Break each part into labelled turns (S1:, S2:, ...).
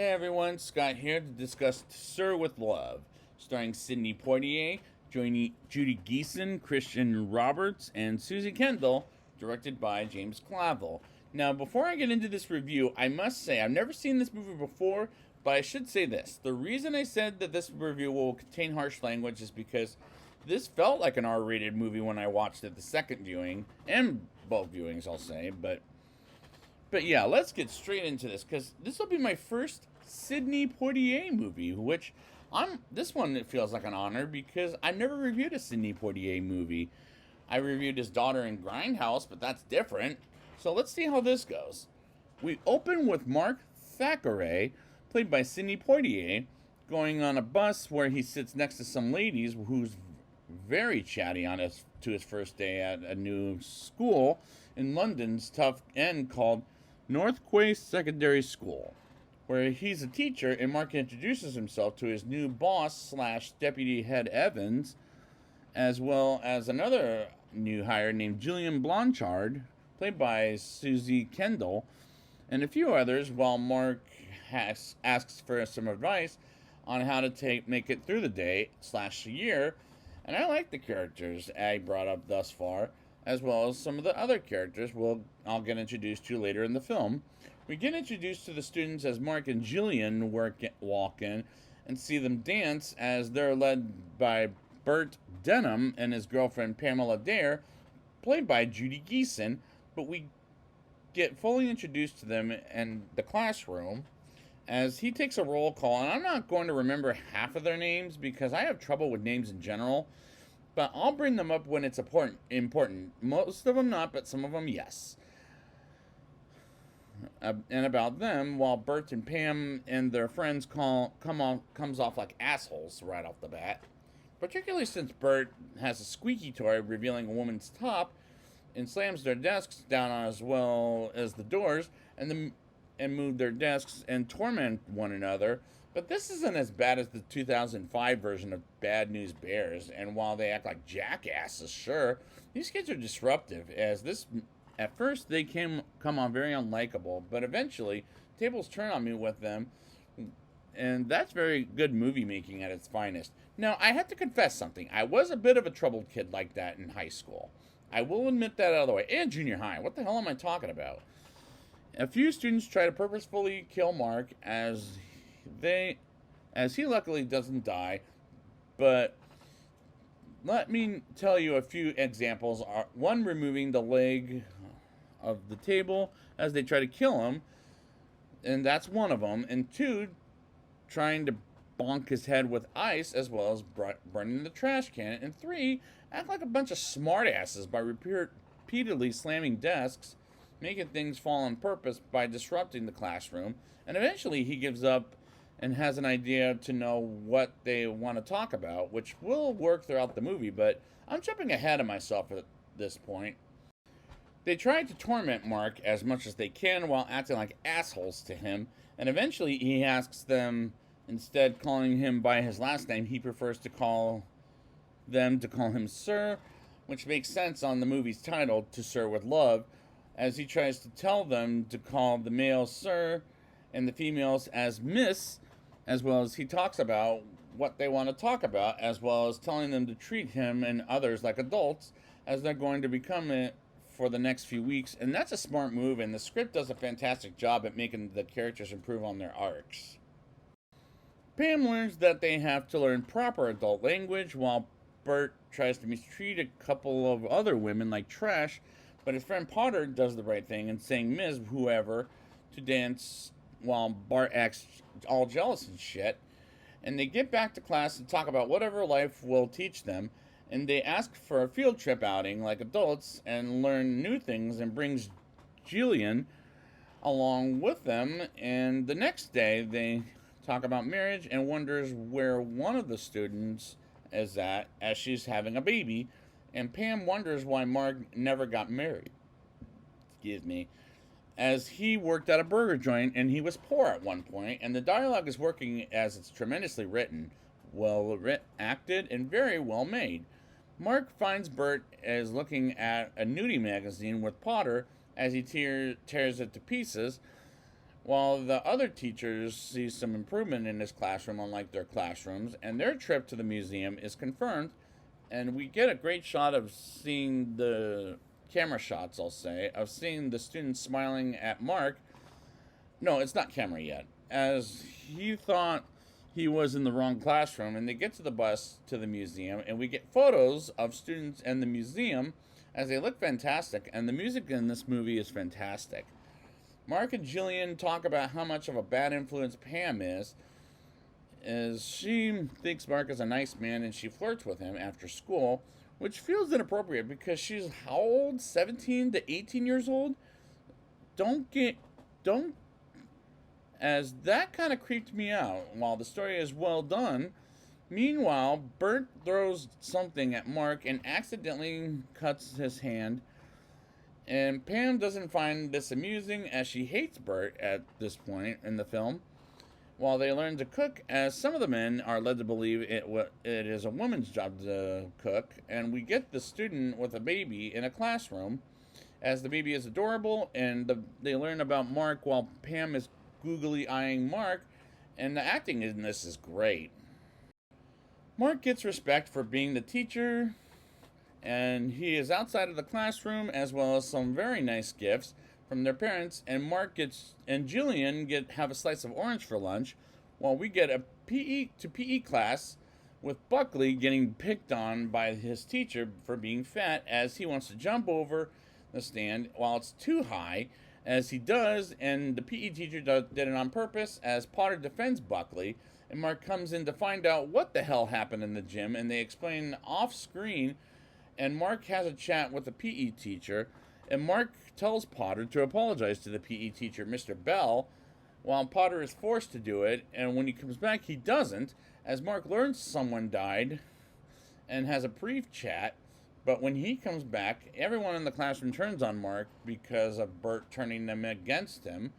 S1: Hey everyone, Scott here to discuss Sir with Love, starring Sidney Poitier, Judy Geeson, Christian Roberts, and Susie Kendall, directed by James Clavell. Now, before I get into this review, I must say I've never seen this movie before, but I should say this. The reason I said that this review will contain harsh language is because this felt like an R-rated movie when I watched it the second viewing, and both viewings, I'll say, but yeah, let's get straight into this because this will be my first Sidney Poitier movie, which this one it feels like an honor because I've never reviewed a Sidney Poitier movie. I reviewed his daughter in Grindhouse, but that's different. So let's see how this goes. We open with Mark Thackeray, played by Sidney Poitier, going on a bus where he sits next to some ladies who's very chatty to his first day at a new school in London's tough end called North Quay Secondary School, where he's a teacher, and Mark introduces himself to his new boss slash deputy head Evans, as well as another new hire named Julian Blanchard, played by Susie Kendall, and a few others, while Mark asks for some advice on how to make it through the day slash year. And I like the characters I brought up thus far, as well as some of the other characters I'll get introduced to later in the film. We get introduced to the students as Mark and Jillian walk in and see them dance as they're led by Bert Denham and his girlfriend Pamela Dare, played by Judy Geeson, but we get fully introduced to them in the classroom as he takes a roll call, and I'm not going to remember half of their names because I have trouble with names in general, but I'll bring them up when it's important. Most of them not, but some of them yes. And about them, while Bert and Pam and their friends comes off like assholes right off the bat, particularly since Bert has a squeaky toy revealing a woman's top and slams their desks down as well as the doors and move their desks and torment one another. But this isn't as bad as the 2005 version of Bad News Bears, and while they act like jackasses, sure, these kids are disruptive, as at first they come on very unlikable, but eventually tables turn on me with them, and that's very good movie making at its finest. Now, I have to confess something. I was a bit of a troubled kid like that in high school. I will admit that out of the way, and junior high. What the hell am I talking about? A few students try to purposefully kill Mark as he luckily doesn't die, but let me tell you a few examples. One, removing the leg of the table as they try to kill him, and that's one of them. And two, trying to bonk his head with ice as well as burning the trash can. And three, act like a bunch of smartasses by repeatedly slamming desks, making things fall on purpose by disrupting the classroom. And eventually he gives up and has an idea to know what they want to talk about, which will work throughout the movie, but I'm jumping ahead of myself at this point. They try to torment Mark as much as they can while acting like assholes to him, and eventually he asks them, instead calling him by his last name, he prefers to call him Sir, which makes sense on the movie's title, To Sir with Love, as he tries to tell them to call the males Sir and the females as Miss, as well as he talks about what they want to talk about, as well as telling them to treat him and others like adults, as they're going to become it for the next few weeks. And that's a smart move, and the script does a fantastic job at making the characters improve on their arcs. Pam learns that they have to learn proper adult language, while Bert tries to mistreat a couple of other women like trash, but his friend Potter does the right thing and saying Ms. whoever to dance while Bart acts all jealous and shit. And they get back to class and talk about whatever life will teach them, and they ask for a field trip outing like adults and learn new things, and brings Jillian along with them. And the next day they talk about marriage and wonders where one of the students is at as she's having a baby, and Pam wonders why Mark never got married. Excuse me. As he worked at a burger joint and he was poor at one point, and the dialogue is working as it's tremendously written, well acted, and very well made. Mark finds Bert as looking at a nudie magazine with Potter as he tears it to pieces, while the other teachers see some improvement in his classroom, unlike their classrooms, and their trip to the museum is confirmed. And we get a great shot of seeing the camera shots, I'll say, of seeing the students smiling at Mark. No, it's not camera yet, as he thought he was in the wrong classroom. And they get to the bus to the museum, and we get photos of students and the museum as they look fantastic. And the music in this movie is fantastic. Mark and Jillian talk about how much of a bad influence Pam is, as she thinks Mark is a nice man and she flirts with him after school, which feels inappropriate because she's how old? 17 to 18 years old? Don't, as that kind of creeped me out. While the story is well done, meanwhile, Bert throws something at Mark and accidentally cuts his hand. And Pam doesn't find this amusing, as she hates Bert at this point in the film. While they learn to cook, as some of the men are led to believe it is a woman's job to cook, and we get the student with a baby in a classroom, as the baby is adorable, and they learn about Mark while Pam is googly eyeing Mark, and the acting in this is great. Mark gets respect for being the teacher, and he is outside of the classroom, as well as some very nice gifts from their parents. And Mark gets and Jillian have a slice of orange for lunch, while we get a PE class with Buckley getting picked on by his teacher for being fat, as he wants to jump over the stand while it's too high, as he does, and the PE teacher did it on purpose, as Potter defends Buckley. And Mark comes in to find out what the hell happened in the gym, and they explain off screen. And Mark has a chat with the PE teacher, and Mark tells Potter to apologize to the PE teacher, Mr. Bell, while Potter is forced to do it. And when he comes back, he doesn't, as Mark learns someone died and has a brief chat. But when he comes back, everyone in the classroom turns on Mark because of Bert turning them against him.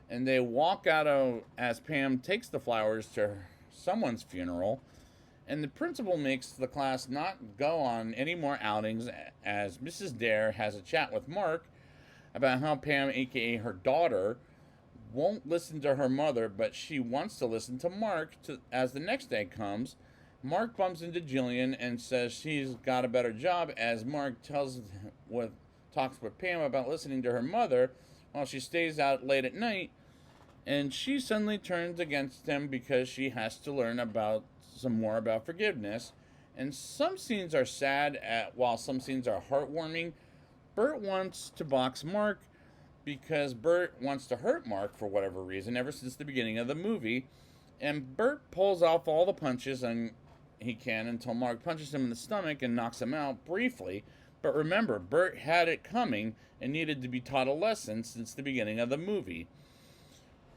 S1: And they walk out as Pam takes the flowers to someone's funeral. And the principal makes the class not go on any more outings, as Mrs. Dare has a chat with Mark about how Pam, aka her daughter, won't listen to her mother, but she wants to listen to Mark. As the next day comes, Mark bumps into Jillian and says she's got a better job, as Mark talks with Pam about listening to her mother while she stays out late at night, and she suddenly turns against him because she has to learn some more about forgiveness. And some scenes are sad, while some scenes are heartwarming. Bert wants to box Mark because Bert wants to hurt Mark for whatever reason ever since the beginning of the movie. And Bert pulls off all the punches he can until Mark punches him in the stomach and knocks him out briefly. But remember, Bert had it coming and needed to be taught a lesson since the beginning of the movie.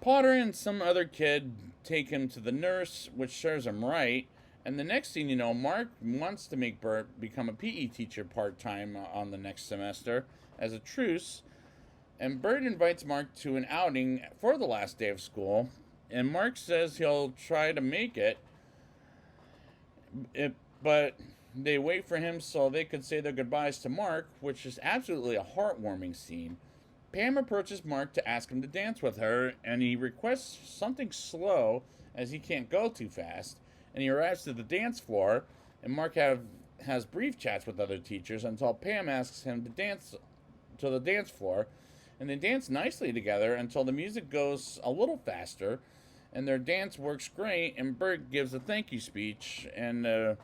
S1: Potter and some other kid take him to the nurse, which serves him right. And the next thing you know, Mark wants to make Bert become a PE teacher part-time on the next semester as a truce. And Bert invites Mark to an outing for the last day of school. And Mark says he'll try to make it, but they wait for him so they could say their goodbyes to Mark, which is absolutely a heartwarming scene. Pam approaches Mark to ask him to dance with her, and he requests something slow as he can't go too fast. And he arrives to the dance floor, and Mark has brief chats with other teachers until Pam asks him to dance to the dance floor. And they dance nicely together until the music goes a little faster, and their dance works great, and Bert gives a thank you speech and a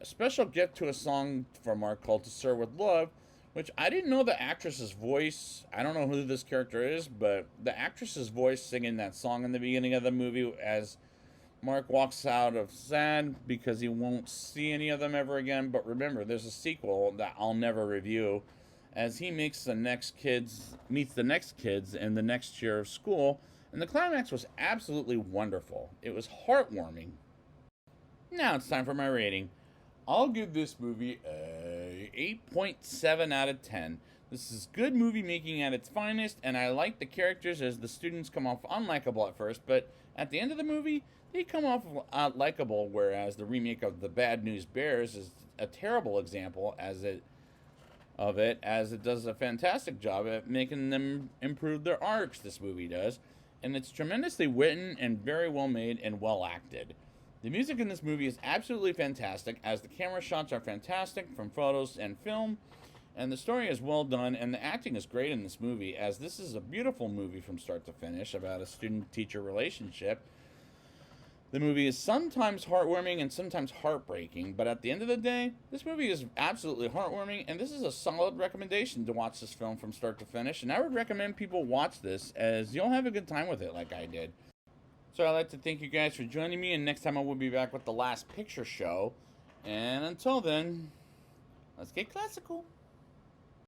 S1: special gift to a song from Mark called To Sir With Love, which I didn't know the actress's voice. I don't know who this character is, but the actress's voice singing that song in the beginning of the movie as Mark walks out of sad because he won't see any of them ever again. But remember, there's a sequel that I'll never review, as he meets the next kids in the next year of school, and the climax was absolutely wonderful. It was heartwarming. Now it's time for my rating. I'll give this movie a 8.7 out of 10. This is good movie making at its finest, and I like the characters as the students come off unlikable at first, but at the end of the movie, they come off likable, whereas the remake of The Bad News Bears is a terrible example as it does a fantastic job at making them improve their arcs, this movie does. and it's tremendously written and very well made and well acted. The music in this movie is absolutely fantastic, as the camera shots are fantastic from photos and film, and the story is well done, and the acting is great in this movie, as this is a beautiful movie from start to finish about a student-teacher relationship. The movie is sometimes heartwarming and sometimes heartbreaking, but at the end of the day, this movie is absolutely heartwarming, and this is a solid recommendation to watch this film from start to finish, and I would recommend people watch this, as you'll have a good time with it like I did. So I'd like to thank you guys for joining me, and next time I will be back with the Last Picture Show, and until then, let's get classical.